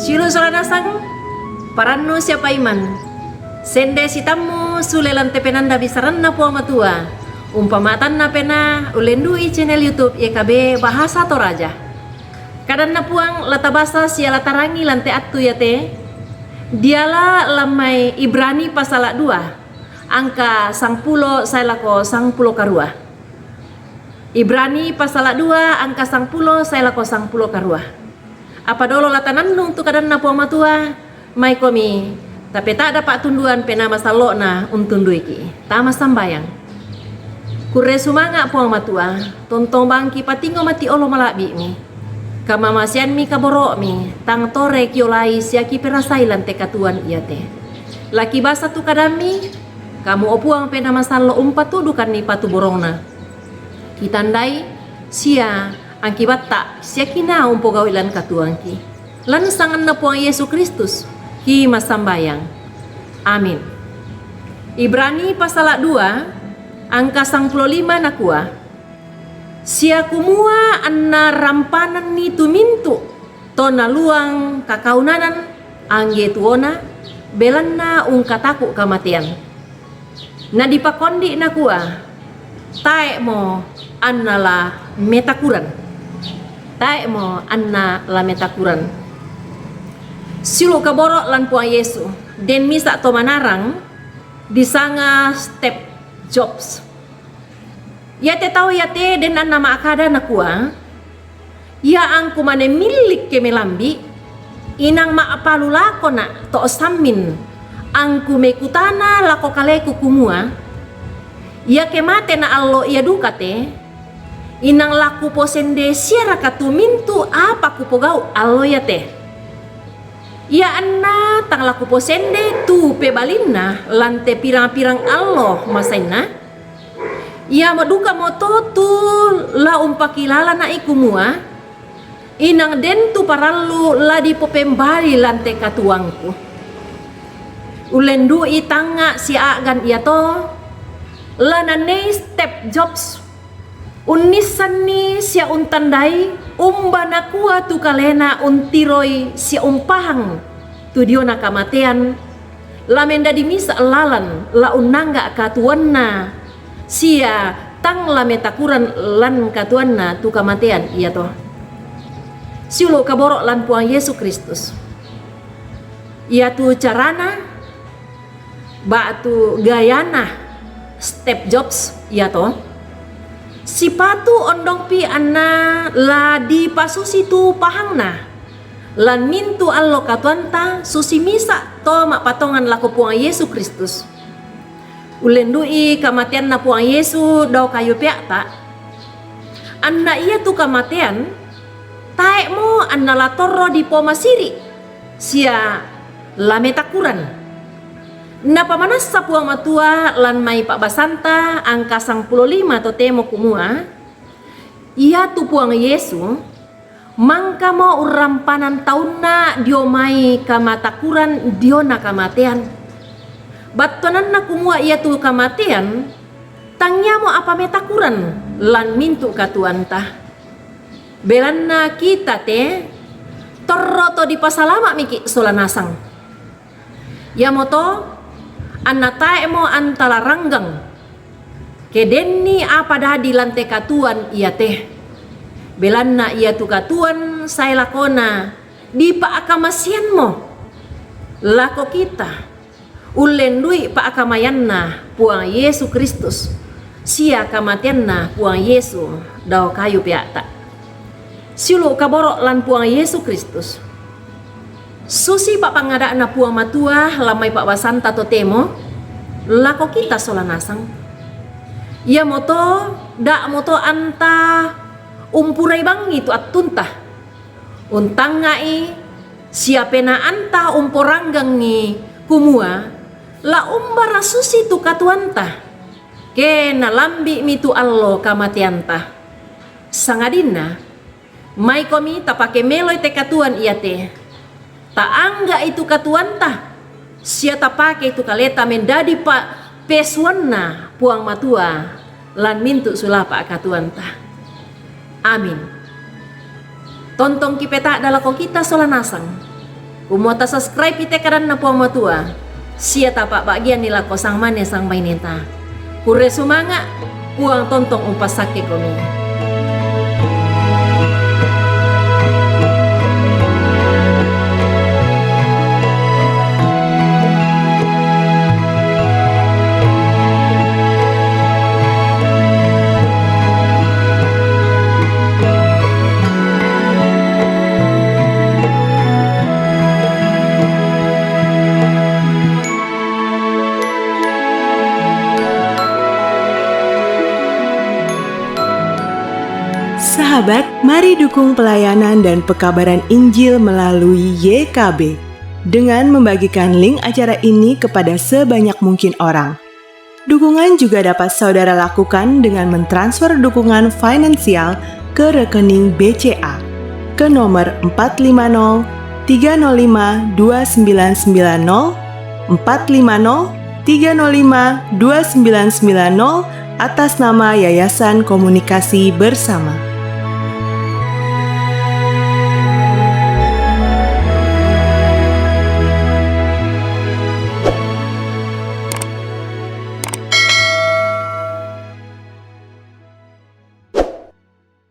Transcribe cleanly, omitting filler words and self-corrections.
Silu solanasang paranno siapa iman. Sende sitamu sulelan tepenanda bisaran na puang matua. Umpamatan na pena ulendui channel YouTube YKB Bahasa Toraja. Kadan na puang latabasa siya latarangi lante atu yate. Diala lamai Ibrani pasal 2 angka 10 sailako 10 karua. Ibrani pasal 2 angka 10 sailako 10 karua. Apa dolo latanan nung tu kadan na puang matua mai komi tapi tak dapat tunduan pena masalo na untundui ki tama sambayang kure sumanga puang matua tontong bangki patingo mati olo malabi mi kama masian mi kaborok mi tang tore kiolai siaki perasai lante katuan iate laki basa tu kadami kamu opuang pena masalo umpatu dukan ni patu borongna kitandai sia angkibat tak siaki na umpo gawilan katuan ki lan sangan na puang Yesus Kristus ki masambayang. Amin. Ibrani pasal 2 angka 55 nakua. Sia kumua anna rampanan ni tumintu tona luang kakaunanan angge tuona belanna ungkataku kamatian. Na dipakondi nakua. Tae mo anna la metakuran. Tae mo anna la metakuran. Silu kaborok lan puang Yesu den misa to manarang disanga step jobs. Yate tau yate den anna maakada nakua ya angku mane milik kemelambi inang maapalulako na to samin angku mekutana lako kaleku kumua ya kemate na allo ya dukate inang laku posende siara katumintu apa kupogau allo yate. Ya anna tang laku posende tu pebalinna lante pirang-pirang Allah masaina. Ya maduka moto tu la umpakilala na ikumua. Inang den tu parallu la di popembali lante katuangku. Ulendu itanga si agan iya to. La nanei step jobs. Unisan ni siya untandai umba nakua tu kalena untiroi siya umpahang tu dio na kamatean lamenda dimisa lalan la unangga katuanna siya tang lametakuran lan katuanna tu kamatean iya to siulo kaborok lan puang Yesus Kristus iya tu carana ba tu gayana step jobs iya to sipatu ondong pi anna la di pasusi tu pahangna lan mintu allo katuanta susi misa to mak patongan lako puang Yesus Kristus ulendui kamatian na puang Yesus dau kayu piak tak anna iya tu kamatian taek mo anna la torro di poma siri sia la metakuran. Na pamanasa puang matua lan mai Pak Basanta angka 55 to temo kumua. Ia tu puang Yesu mangka mo urampanan taunna dio mai kamatakuran dio na kamatean. Batonan na kumua ia tu kamatean tangnya mo apa metakuran lan mintu katuanta. Belanna kita te torroto di pasalama miki solanasang. Ya moto anna tae mo antala ranggang kedenni apa dadi lante katuan iya teh belanna iya tu katuan saya lakona di paakamasian mo lako kita ulendui paakamayanna puang Yesus Kristus sia kamatianna puang Yesus dau kayu piata siulu kaborok lan puang Yesus Kristus susi pak pangada na puang matua lamai Pak Basanta to temo lako kita solanasang ya moto dak moto anta umpurai bangi tu atunta untang ngai siapena anta umporanggang ni kumua la umbara susi tu katuanta ke na lambi mi tu allo kamatianta sangadina mai komi tapake meloi te katuan iate taangga itu katuanta sia tapake itu kaleta mendadi pak peswanna puang matua lan mintu sulapa katuanta. Amin. Tontong kipeta dalako kita solanasang Umota subscribe ite karan na puang matua. Sia tapak bagian nila ko sang mane sang mainita. Kure sumanga, puang tontong umpasake komi. Sahabat, mari dukung pelayanan dan pekabaran Injil melalui YKB dengan membagikan link acara ini kepada sebanyak mungkin orang. Dukungan juga dapat saudara lakukan dengan mentransfer dukungan finansial ke rekening BCA ke nomor 450 305 2990 450 305 2990 atas nama Yayasan Komunikasi Bersama.